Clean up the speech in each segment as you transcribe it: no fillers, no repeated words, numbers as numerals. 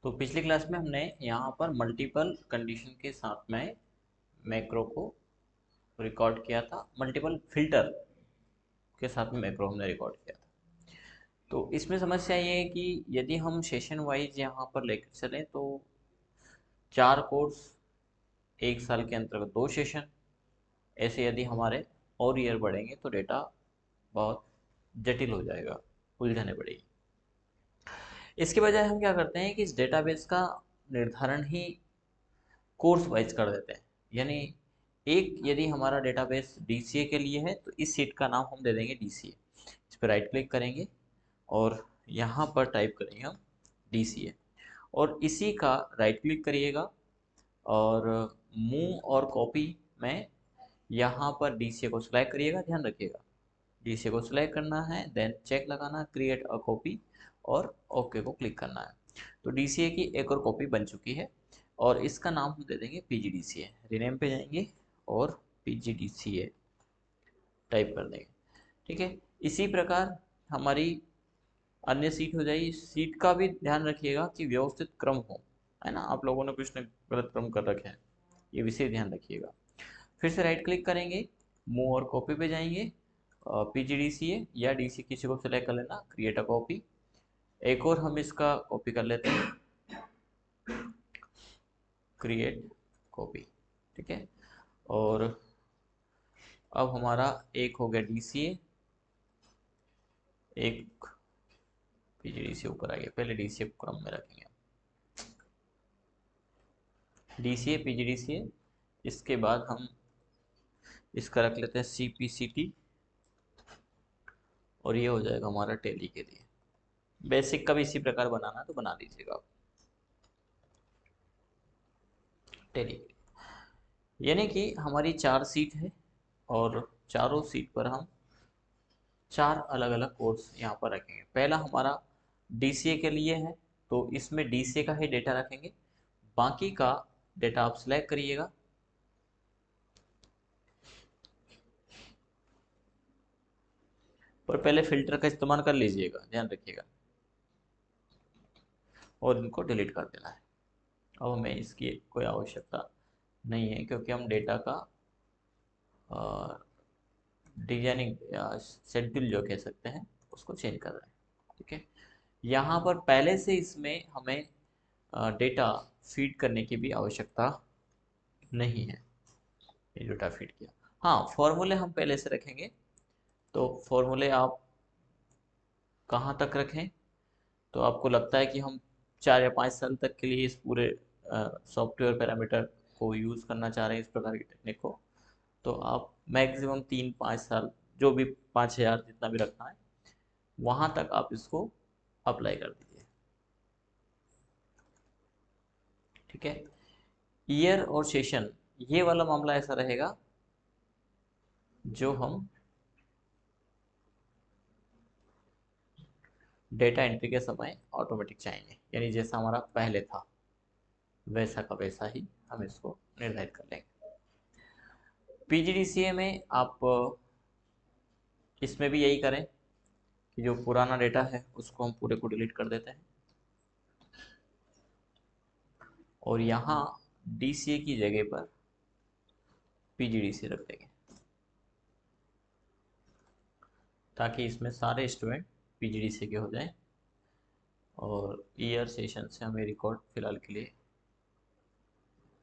तो पिछली क्लास में हमने यहाँ पर मल्टीपल कंडीशन के साथ में मैक्रो को रिकॉर्ड किया था, मल्टीपल फिल्टर के साथ में मैक्रो हमने रिकॉर्ड किया था। तो इसमें समस्या ये है कि यदि हम सेशन वाइज यहाँ पर लेकर चलें तो 4 कोर्स एक साल के अंतर्गत 2 सेशन, ऐसे यदि हमारे और ईयर बढ़ेंगे तो डेटा बहुत जटिल हो जाएगा, उलझने पड़ेगी। इसके बजाय हम क्या करते हैं कि इस डेटाबेस का निर्धारण ही कोर्स वाइज कर देते हैं। यानी एक यदि हमारा डेटाबेस डीसीए के लिए है तो इस सीट का नाम हम दे देंगे डीसीए। इस पर राइट क्लिक करेंगे और यहाँ पर टाइप करेंगे हम डीसीए और इसी का राइट क्लिक करिएगा और मूव और कॉपी में यहाँ पर डीसीए को सिलेक्ट करिएगा। ध्यान रखिएगा डीसीए को सिलेक्ट करना है, देन चेक लगाना क्रिएट अ कॉपी और ओके को क्लिक करना है। तो डीसीए की एक और कॉपी बन चुकी है और इसका नाम हम दे देंगे पीजीडीसीए। रीनेम पे जाएंगे और पीजीडीसीए टाइप कर देंगे। ठीक है, इसी प्रकार हमारी अन्य सीट हो जाएगी। सीट का भी ध्यान रखिएगा कि व्यवस्थित क्रम हो, है ना। आप लोगों ने कुछ न गलत क्रम कर रखे हैं, ये विशेष ध्यान रखिएगा। फिर से राइट क्लिक करेंगे, मूव और कॉपी पे जाएंगे, पीजीडीसीए या डीसी किसी को सिलेक्ट कर लेना, क्रिएट अ कॉपी। एक और हम इसका कॉपी कर लेते हैं, क्रिएट कॉपी। ठीक है, और अब हमारा एक हो गया डीसीए, एक पीजीडीसीए ऊपर आ गया। पहले डीसीए को क्रम में रखेंगे, डीसीए पीजीडीसीए। इसके बाद हम इसका रख लेते हैं सीपीसीटी और ये हो जाएगा हमारा टैली के लिए। बेसिक का भी इसी प्रकार बनाना है तो बना लीजिएगा आप टैली के लिए। यानी कि हमारी 4 सीट है और चारों सीट पर हम 4 अलग अलग कोर्स यहाँ पर रखेंगे। पहला हमारा डीसीए के लिए है तो इसमें डीसीए का ही डेटा रखेंगे, बाकी का डेटा आप सिलेक्ट करिएगा। पर पहले फिल्टर का इस्तेमाल कर लीजिएगा, ध्यान रखिएगा, और इनको डिलीट कर देना है। अब हमें इसकी कोई आवश्यकता नहीं है क्योंकि हम डेटा का डिजाइनिंग या शेड्यूल जो कह सकते हैं उसको चेंज कर रहे हैं। ठीक है, यहाँ पर पहले से इसमें हमें डेटा फीड करने की भी आवश्यकता नहीं है। ये डेटा फीड किया, हाँ फॉर्मूले हम पहले से रखेंगे। तो फॉर्मूले आप कहाँ तक रखें, तो आपको लगता है कि हम 4 या 5 साल तक के लिए इस पूरे सॉफ्टवेयर पैरामीटर को यूज़ करना चाह रहे हैं, इस प्रकार की टेक्निक को, तो आप मैक्सिमम 3-5 साल, जो भी 5,000 जितना भी रखना है वहाँ तक आप इसको अप्लाई कर दीजिए। ठीक है, ईयर और सेशन, ये वाला मामला ऐसा रहेगा जो हम डेटा एंट्री के समय ऑटोमेटिक चाहेंगे, यानी जैसा हमारा पहले था वैसा का वैसा ही हम इसको निर्धारित कर लेंगे। पीजीडीसीए में आप इसमें भी यही करें कि जो पुराना डेटा है उसको हम पूरे को डिलीट कर देते हैं और यहाँ डीसीए की जगह पर पीजीडीसीए रख देंगे ताकि इसमें सारे स्टूडेंट पीजीडीसीए के हो जाएं और ईयर सेशन से हमें रिकॉर्ड फिलहाल के लिए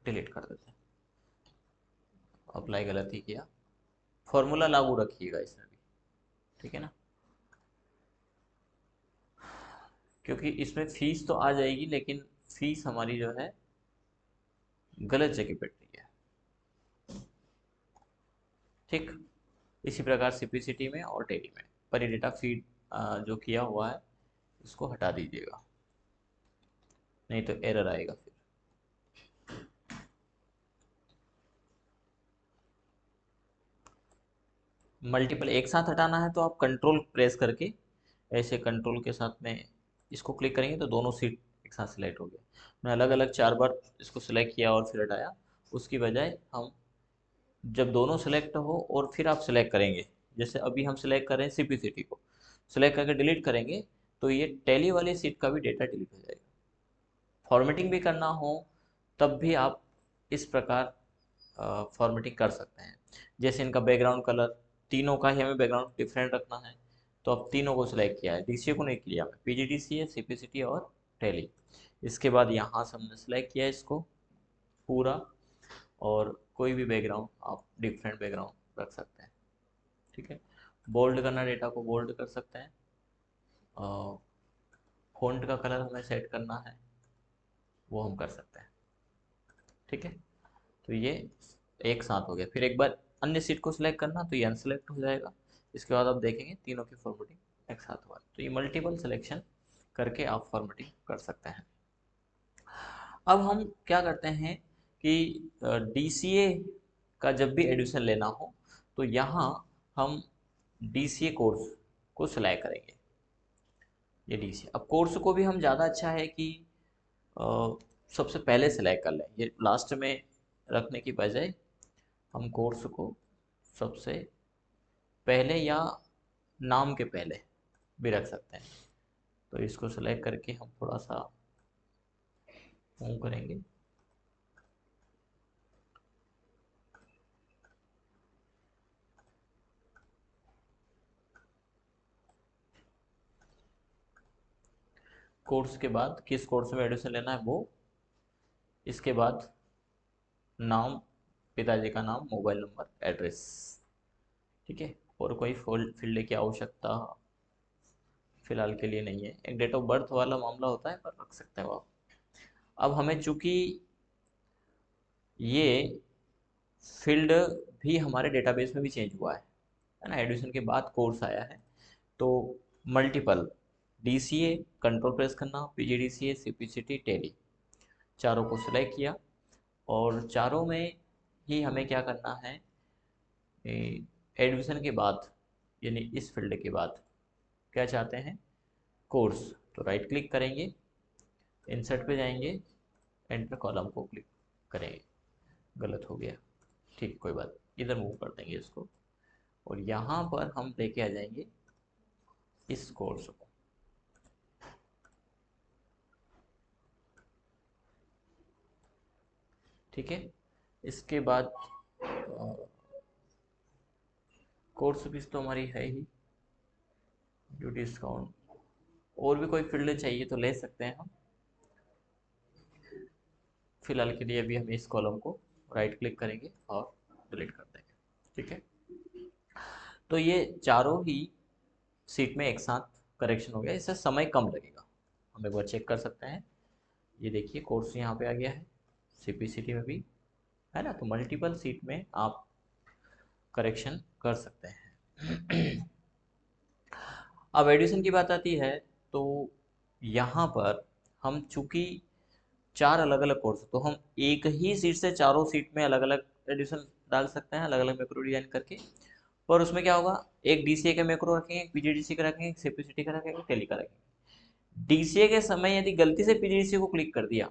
डिलीट कर देते हैं। अप्लाई गलत ही किया, फॉर्मूला लागू रखिएगा इसमें भी। ठीक है ना, क्योंकि इसमें फीस तो आ जाएगी लेकिन फीस हमारी जो है गलत जगह पे रही है। ठीक, इसी प्रकार सीपीसीटी में और टेली में पर ये डेटा फीड जो किया हुआ है इसको हटा दीजिएगा, नहीं तो एरर आएगा फिर। मल्टीपल एक साथ हटाना है तो आप कंट्रोल प्रेस करके ऐसे कंट्रोल के साथ में इसको क्लिक करेंगे तो दोनों सीट एक साथ सिलेक्ट हो गया। मैं अलग अलग 4 बार इसको सिलेक्ट किया और फिर हटाया, उसकी बजाय हम जब दोनों सिलेक्ट हो और फिर आप सिलेक्ट करेंगे, जैसे अभी हम सिलेक्ट कर रहे हैं सीपीसीटी को, सिलेक्ट करके डिलीट करेंगे तो ये टैली वाली सीट का भी डेटा डिलीट हो जाएगा। फॉर्मेटिंग भी करना हो तब भी आप इस प्रकार फॉर्मेटिंग कर सकते हैं। जैसे इनका बैकग्राउंड कलर, तीनों का ही हमें बैकग्राउंड डिफरेंट रखना है, तो अब तीनों को सिलेक्ट किया है, डीसीए को नहीं किया, पीजीडीसीए, सीपीसीटी और टैली। इसके बाद यहाँ से हमने सेलेक्ट किया इसको पूरा, और कोई भी बैकग्राउंड आप डिफरेंट बैकग्राउंड रख सकते हैं। ठीक है, बोल्ड करना, डेटा को बोल्ड कर सकते हैं। फ़ॉन्ट का कलर हमें सेट करना है, वो हम कर सकते हैं। ठीक है, तो ये एक साथ हो गया। फिर एक बार अन्य सीट को सिलेक्ट करना, तो ये अनसेलेक्ट हो जाएगा। इसके बाद आप देखेंगे तीनों की फॉर्मेटिंग एक साथ हुआ। तो ये मल्टीपल सिलेक्शन करके आप फॉर्मेटिंग कर सकते हैं। अब हम क्या करते हैं कि डीसीए का जब भी एडमिशन लेना हो तो यहाँ हम डीसीए कोर्स को सिलेक्ट करेंगे। ये डीसीए, अब कोर्स को भी हम ज़्यादा अच्छा है कि अ, सबसे पहले सिलेक्ट कर लें, ये लास्ट में रखने की बजाय हम कोर्स को सबसे पहले या नाम के पहले भी रख सकते हैं। तो इसको सिलेक्ट करके हम थोड़ा सा मूव करेंगे। कोर्स के बाद किस कोर्स में एडमिशन लेना है वो, इसके बाद नाम, पिताजी का नाम, मोबाइल नंबर, एड्रेस। ठीक है, और कोई फील्ड की आवश्यकता फिलहाल के लिए नहीं है। एक डेट ऑफ बर्थ वाला मामला होता है पर रख सकते हो आप। अब हमें चूंकि ये फील्ड भी हमारे डेटाबेस में भी चेंज हुआ है ना, एडमिशन के बाद कोर्स आया है, तो मल्टीपल डीसीए कंट्रोल प्रेस करना, पीजीडीसीए, सीपीसीटी, टेली, चारों को सिलेक्ट किया, और चारों में ही हमें क्या करना है, एडमिशन के बाद यानी इस फील्ड के बाद क्या चाहते हैं, कोर्स, तो राइट क्लिक करेंगे, इंसर्ट पे जाएंगे, एंटर कॉलम को क्लिक करेंगे। गलत हो गया, ठीक कोई बात, इधर मूव कर देंगे इसको, और यहाँ पर हम लेके आ जाएंगे इस कोर्स को। ठीक है, इसके बाद कोर्स फीस तो हमारी है ही, जो डिस्काउंट, और भी कोई फील्ड चाहिए तो ले सकते हैं हम। फिलहाल के लिए अभी हम इस कॉलम को राइट क्लिक करेंगे और डिलीट कर देंगे। ठीक है, तो ये चारों ही सीट में एक साथ करेक्शन हो गया, इससे समय कम लगेगा। हम एक बार चेक कर सकते हैं, ये देखिए कोर्स यहाँ पे आ गया है, सीपीसीटी में भी है ना, तो मल्टीपल सीट में आप करेक्शन कर सकते हैं। अब एडिशन की बात आती है, तो यहाँ पर हम चूंकि चार अलग अलग कोर्स, तो हम एक ही सीट से चारों सीट में अलग अलग एडिशन डाल सकते हैं, अलग अलग मैक्रो डिजाइन करके। पर उसमें क्या होगा, एक डीसीए का मैक्रो रखेंगे, एक पीजीडीसी का रखेंगे, एक सीपीसीटी का रखेंगे, टेली का रखेंगे। डीसीए के समय यदि गलती से पीजीडीसी को क्लिक कर दिया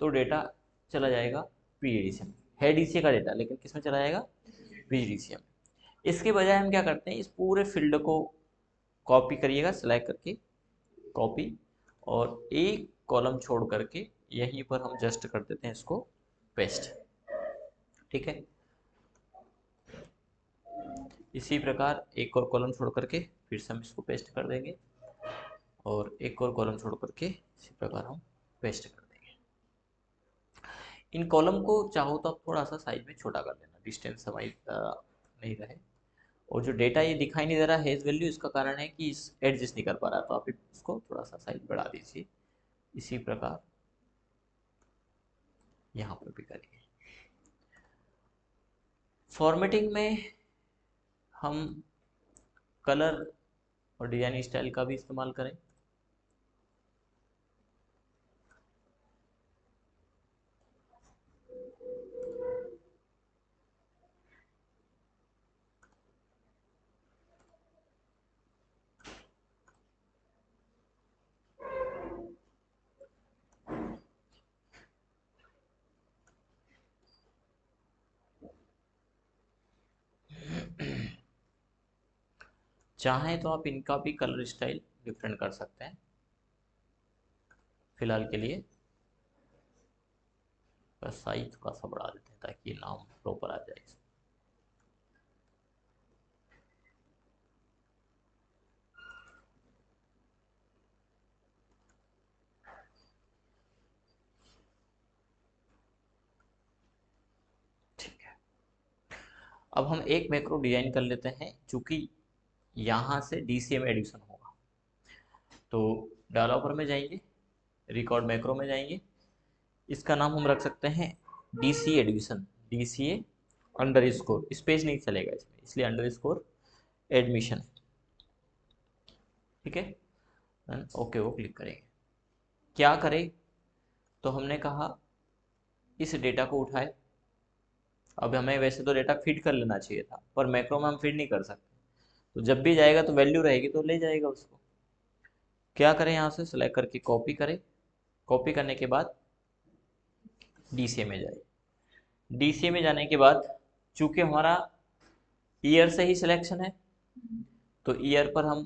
तो डेटा चला जाएगा पीजीडीसी में, है डीसीए का डेटा लेकिन किस में चला जाएगा, पीजीडीसी में। इसके बजाय हम क्या करते हैं, इस पूरे फील्ड को कॉपी करिएगा, सिलेक्ट करके कॉपी, और एक कॉलम छोड़ करके यहीं पर हम जस्ट कर देते हैं इसको पेस्ट। ठीक है, इसी प्रकार एक और कॉलम छोड़ करके फिर से हम इसको पेस्ट कर देंगे, और एक और कॉलम छोड़ करके इसी प्रकार हम पेस्ट कर देंगे। इन कॉलम को चाहो तो आप थोड़ा सा साइज में छोटा कर लेना, डिस्टेंस हमारी नहीं रहे। और जो डेटा ये दिखाई नहीं दे रहा हेज वैल्यू, इसका कारण है कि इस एडजस्ट नहीं कर पा रहा, तो आप इसको थोड़ा सा साइज बढ़ा दीजिए। इसी प्रकार यहाँ पर भी करिए। फॉर्मेटिंग में हम कलर और डिजाइन स्टाइल का भी इस्तेमाल करें। चाहें तो आप इनका भी कलर स्टाइल डिफरेंट कर सकते हैं फिलहाल के लिए। का साइज थोड़ा सा बढ़ा देते हैं ताकि नाम प्रॉपर आ जाए। ठीक है, अब हम एक मैक्रो डिजाइन कर लेते हैं, चूंकि यहाँ से DCM एडिशन होगा। तो डेवलपर में जाएंगे, रिकॉर्ड मैक्रो में जाएंगे, इसका नाम हम रख सकते हैं DC admission, DCA under score, space नहीं चलेगा इसमें, इसलिए अंडर स्कोर एडमिशन। ठीक है, ओके वो क्लिक करेंगे। क्या करें, तो हमने कहा इस डेटा को उठाए। अब हमें वैसे तो डेटा फीड कर लेना चाहिए था, पर मैक्रो में हम फीड नहीं कर सकते, तो जब भी जाएगा तो वैल्यू रहेगी तो ले जाएगा उसको। क्या करें, यहाँ से सेलेक्ट करके कॉपी करें, कॉपी करने के बाद DCA में जाए। DCA में जाने के बाद चूंकि हमारा ईयर से ही सिलेक्शन है, तो ईयर पर हम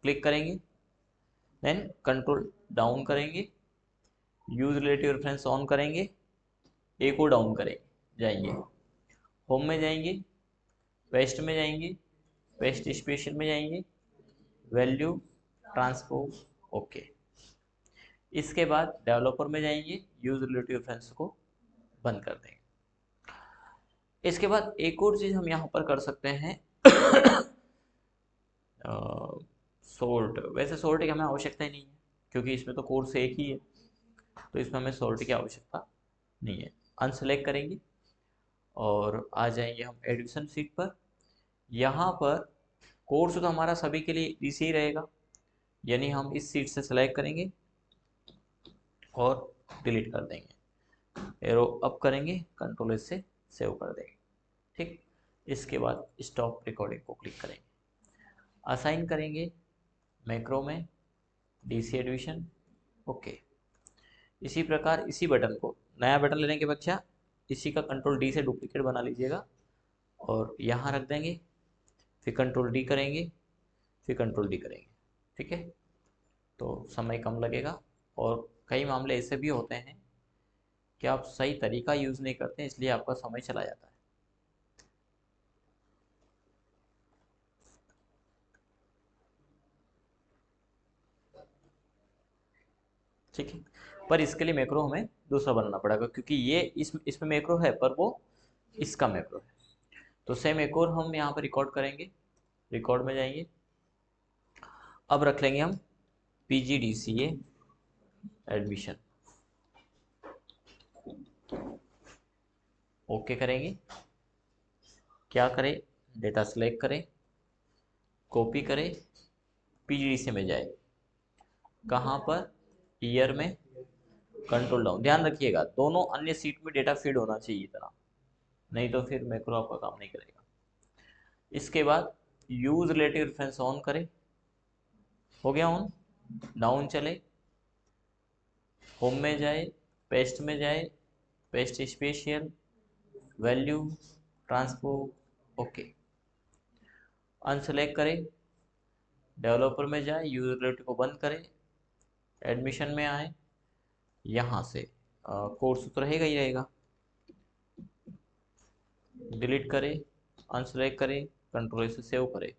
क्लिक करेंगे, देन कंट्रोल डाउन करेंगे, यूज रिलेटिव रेफरेंस ऑन करेंगे, ए को डाउन करेंगे, जाएंगे होम में, जाएंगे पेस्ट में, जाएंगे पेस्ट स्पेशल में, जाएंगे वैल्यू ट्रांसपोज ओके। इसके बाद डेवलपर में जाएंगे, यूज रिलेटिव रेफरेंस को बंद कर देंगे। इसके बाद एक और चीज हम यहाँ पर कर सकते हैं, सोर्ट। वैसे सोर्ट की हमें आवश्यकता ही नहीं है, क्योंकि इसमें तो कोर्स एक ही है, तो इसमें हमें सोर्ट की आवश्यकता नहीं है। अनसेलेक्ट करेंगे और आ जाएंगे हम एडमिशन सीट पर। यहाँ पर कोर्स तो हमारा सभी के लिए इसी ही रहेगा, यानी हम इस सीट से सेलेक्ट करेंगे और डिलीट कर देंगे, एरो अप करेंगे, कंट्रोल एस से सेव कर देंगे। ठीक, इसके बाद स्टॉप रिकॉर्डिंग को क्लिक करेंगे, असाइन करेंगे मैक्रो में DC एडमिशन ओके। इसी प्रकार इसी बटन को, नया बटन लेने के बच्चा इसी का कंट्रोल D से डुप्लीकेट बना लीजिएगा और यहाँ रख देंगे, फिर कंट्रोल D करेंगे, फिर कंट्रोल D करेंगे। ठीक है, तो समय कम लगेगा। और कई मामले ऐसे भी होते हैं कि आप सही तरीका यूज़ नहीं करते, इसलिए आपका समय चला जाता है। ठीक है, पर इसके लिए मैक्रो हमें दूसरा बनाना पड़ेगा, क्योंकि ये इसमें मैक्रो है पर वो इसका मैक्रो है। तो सेम एक और हम यहाँ पर रिकॉर्ड करेंगे, रिकॉर्ड में जाएंगे, अब रख लेंगे हम PGDCA एडमिशन ओके करेंगे। क्या करें, डेटा सेलेक्ट करें, कॉपी करें, PGDCA में जाए, कहाँ पर, ईयर में, कंट्रोल डाउन। ध्यान रखिएगा दोनों अन्य सीट में डेटा फीड होना चाहिए इतना, नहीं तो फिर मैक्रो आपका काम नहीं करेगा। इसके बाद यूज रिलेटिव रेफरेंस ऑन करें, हो गया ऑन, डाउन चले, होम में जाए, पेस्ट में जाए, paste special, value transpose okay. Unselect करें, डेवलपर में जाए, यूज रिलेटिव को बंद करें, एडमिशन में आए, यहाँ से कोर्स तो रहेगा ही रहेगा, डिलीट करें, अनसेलेक्ट करें, कंट्रोल से सेव करें,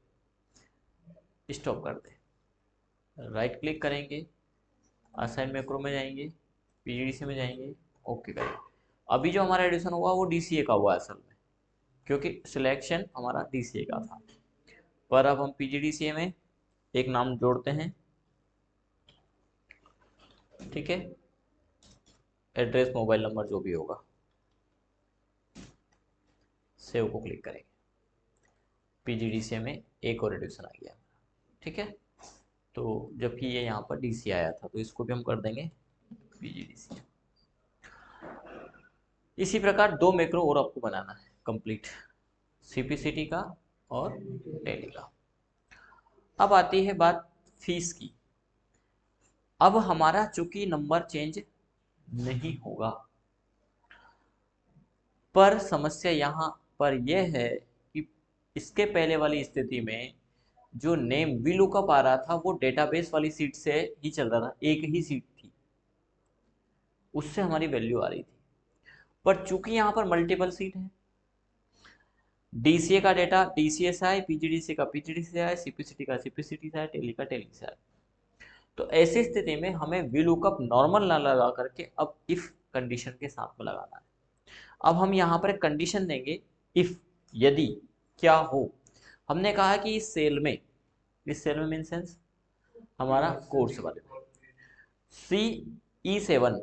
स्टॉप कर दें, राइट क्लिक करेंगे, असाइन मैक्रो में जाएंगे, PGDCA में जाएंगे, ओके करें। अभी जो हमारा एडिशन हुआ वो DCA का हुआ असल में, क्योंकि सिलेक्शन हमारा DCA का था। पर अब हम PGDCA में एक नाम जोड़ते हैं, ठीक है, एड्रेस मोबाइल नंबर जो भी होगा, सेव को क्लिक करेंगे, PGDCA में एक और एडिशन आ गया। ठीक है, तो जबकि ये यहाँ पर DC आया था, तो इसको भी हम कर देंगे PGDCA। इसी प्रकार दो मैक्रो और आपको बनाना है कंप्लीट, CPCT का और टैली का। अब आती है बात फीस की। अब हमारा चूंकि नंबर चेंज नहीं होगा, पर समस्या यहाँ पर यह है कि इसके पहले वाली स्थिति में जो नेम वी लुकअप आ रहा था वो डेटाबेस वाली सीट से ही चल रहा था, एक ही सीट थी, उससे हमारी वैल्यू आ रही थी। पर चूंकि यहाँ पर मल्टीपल सीट है, डीसीए का डेटा डीसीए से आए, पीजीडीसी का पीजीडीसी से आए, सीपीसीटी का सीपीसीटी से आए, टेली का टेली से आए। तो ऐसी स्थिति में हमें वी लुकअप नॉर्मल ना लगा करके अब इफ कंडीशन के साथ में लगाना है। अब हम यहाँ पर एक कंडीशन देंगे, इफ, यदि क्या हो। हमने कहा कि इस सेल में मीन सेंस हमारा कोर्स वाले CE7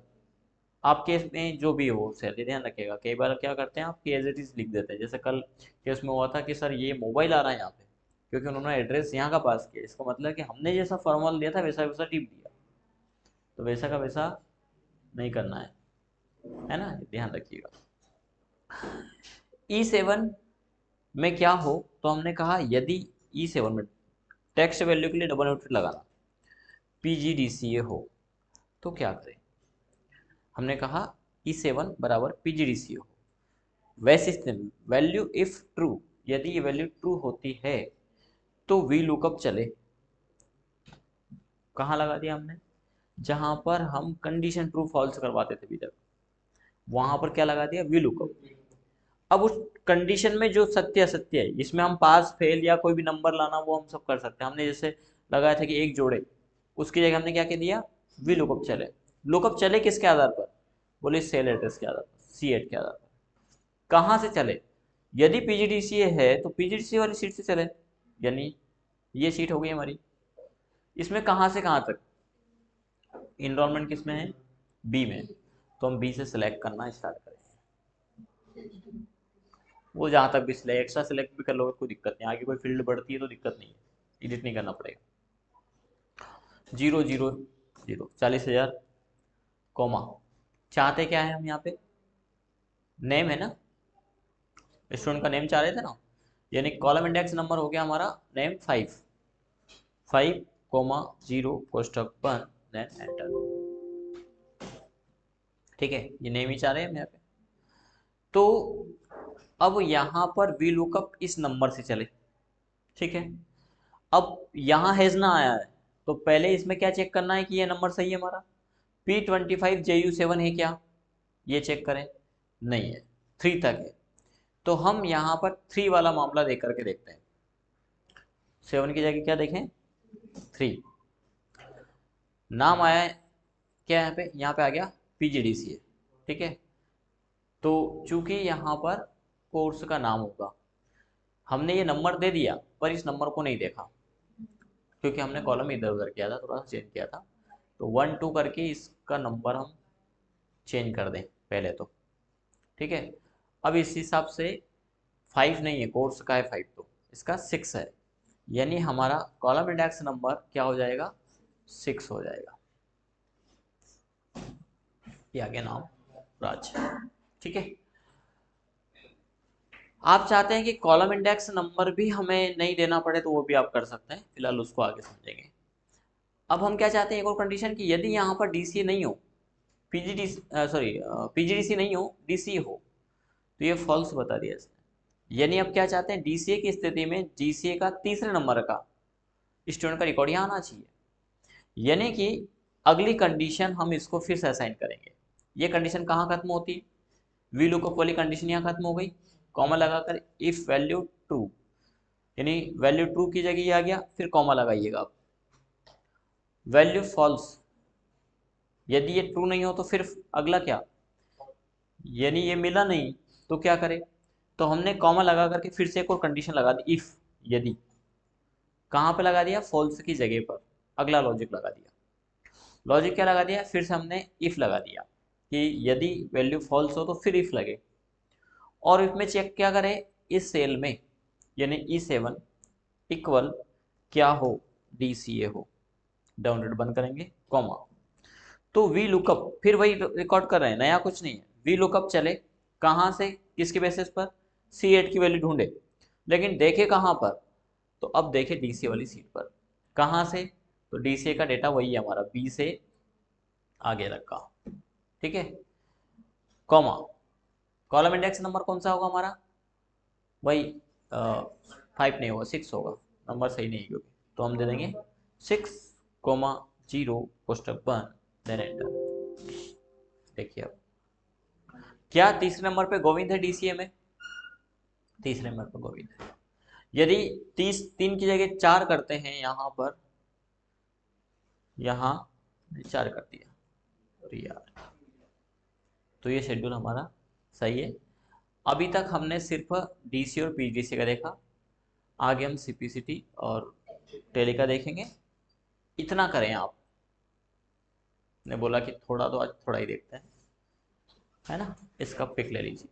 आपके इसमें जो भी हो सेल, ध्यान रखिएगा। कई बार क्या करते हैं आप कि एज इट इज लिख देते हैं, जैसे कल केस में हुआ था कि सर ये मोबाइल आ रहा है यहाँ पे, क्योंकि उन्होंने एड्रेस यहाँ का पास किया, इसका मतलब कि हमने जैसा फॉर्मल दिया था वैसा वैसा टिप दिया, तो वैसा का वैसा नहीं करना है ना, ध्यान रखिएगा। E7 में क्या हो, तो हमने कहा यदि E7 में टेक्स्ट वैल्यू के लिए डबल नोटेड लगाना, PGDCA हो तो क्या करें। हमने कहा E7 बराबर PGDCA हो, वैसे स्थिति वैल्यू इफ ट्रू, यदि ये वैल्यू ट्रू होती है तो वी लुकअप चले। कहाँ लगा दिया हमने, जहां पर हम कंडीशन ट्रू फॉल्स करवाते थे अभी तक, वहां पर क्या लगा दिया, वी लुकअप। अब उस कंडीशन में जो सत्य असत्य है, इसमें हम पास फेल या कोई भी नंबर लाना वो हम सब कर सकते हैं। हमने जैसे लगाया था कि एक जोड़े, उसकी जगह हमने क्या कह दिया, वी लुकअप चले। लुकअप चले किसके आधार पर, बोले सेल एड्रेस के आधार पर, C8 के आधार पर। कहाँ से चले, यदि पीजीडीसीए है तो पीजीडीसीए वाली सीट से चले, यानी ये सीट हो गई हमारी। इसमें कहाँ से कहाँ तक इनरोलमेंट किस में है, बी में, तो हम बी से सिलेक्ट करना स्टार्ट करेंगे। वो जहाँ तक भी सिलेक्ट, एक्स्ट्रा सिलेक्ट भी कर लोगे कोई दिक्कत नहीं, आगे कोई फील्ड बढ़ती है तो दिक्कत नहीं है, एडिट नहीं करना पड़ेगा। 000 40,000 कॉमा, चाहते क्या है हम यहाँ पे, नेम है ना, स्टूडेंट का नेम चाह रहे थे ना, यानी कॉलम इंडेक्स नंबर हो गया हमारा नेम 5,5,0 कोष्टक बंद, देन एंटर। ठीक है, ये नेम ही चाह रहे हैं हम यहाँ पे। तो अब यहाँ पर वी लुकअप इस नंबर से चले, ठीक है। अब यहाँ हैज ना आया है, तो पहले इसमें क्या चेक करना है कि ये नंबर सही है हमारा, P25JU7 है क्या, ये चेक करें, नहीं है, 3 तक है, तो हम यहाँ पर 3 वाला मामला देख करके देखते हैं। 7 की जगह क्या देखें, 3। नाम आया है क्या यहाँ पे, यहाँ पे आ गया PGDCA, ठीक है। तो चूंकि यहाँ पर कोर्स का नाम होगा, हमने ये नंबर दे दिया पर इस नंबर को नहीं देखा, क्योंकि हमने कॉलम इधर उधर किया था, थोड़ा सा चेंज किया था, तो 1 2 करके इसका नंबर हम चेंज कर दें पहले तो, ठीक है। अब इस हिसाब से 5 नहीं है, कोर्स का है 5, तो इसका 6 है, यानी हमारा कॉलम इंडेक्स नंबर क्या हो जाएगा, 6 हो जाएगा। ये आ गया नाम राज, ठीक है। आप चाहते हैं कि कॉलम इंडेक्स नंबर भी हमें नहीं देना पड़े तो वो भी आप कर सकते हैं, फिलहाल उसको आगे समझेंगे। अब हम क्या चाहते हैं, एक और कंडीशन की, यदि यहाँ पर डीसीए नहीं हो, पीजीडी सॉरी पीजीडीसी नहीं हो, डीसीए हो, तो ये फॉल्स बता दिया इसने। यानी अब क्या चाहते हैं, डीसीए की स्थिति में जीसीए का तीसरे नंबर का स्टूडेंट का रिकॉर्ड यहाँ आना चाहिए, यानी कि अगली कंडीशन हम इसको फिर से असाइन करेंगे। ये कंडीशन कहाँ खत्म होती है, वी लुकअप वाली कंडीशन यहाँ खत्म हो गई, कॉमा लगाकर इफ वैल्यू ट्रू, यानी वैल्यू ट्रू की जगह ये आ गया, फिर कॉमा लगाइएगा आप, वैल्यू फॉल्स, यदि ये ट्रू नहीं हो तो फिर अगला क्या, यानी ये मिला नहीं तो क्या करें, तो हमने कॉमा लगा करके फिर से एक और कंडीशन लगा दी, इफ, यदि, कहाँ पे लगा दिया, फॉल्स की जगह पर, अगला लॉजिक लगा दिया। लॉजिक क्या लगा दिया, फिर से हमने इफ लगा दिया कि यदि वैल्यू फॉल्स हो तो फिर इफ लगे, और इसमें चेक क्या करें, इस सेल में यानी E7 इक्वल क्या हो, DCA हो, डाउनलोड बंद करेंगे, कॉमा, तो वी लुकअप फिर वही रिकॉर्ड कर रहे हैं, नया कुछ नहीं है, वी लुकअप चले, कहाँ से, किसके बेसिस पर, C8 की वैल्यू ढूंढे, लेकिन देखे कहाँ पर, तो अब देखे डीसीए वाली सीट पर, कहाँ से, तो डीसीए का डेटा वही है हमारा, बी से आगे रखा, ठीक है, कॉमा, कॉलम इंडेक्स नंबर कौन सा होगा हमारा, वही 5 नहीं होगा, 6 होगा, नंबर सही नहीं है क्योंकि, तो हम दे देंगे 6,0 कोष्टक बंद, देन एंटर। देखिए अब क्या तीसरे नंबर पे गोविंद है डीसीए में? तीसरे नंबर पे गोविंद है। यदि 3 की जगह 4 करते हैं यहाँ पर, यहाँ 4 कर दिया, अरे यार, तो ये शेड्यूल हमारा सही है। अभी तक हमने सिर्फ डीसी और पीजीडीसी का देखा, आगे हम सीपीसीटी और टेली का देखेंगे। इतना करें आप, ने बोला कि थोड़ा तो आज थोड़ा ही देखते हैं, है ना। इसका पिक ले लीजिए।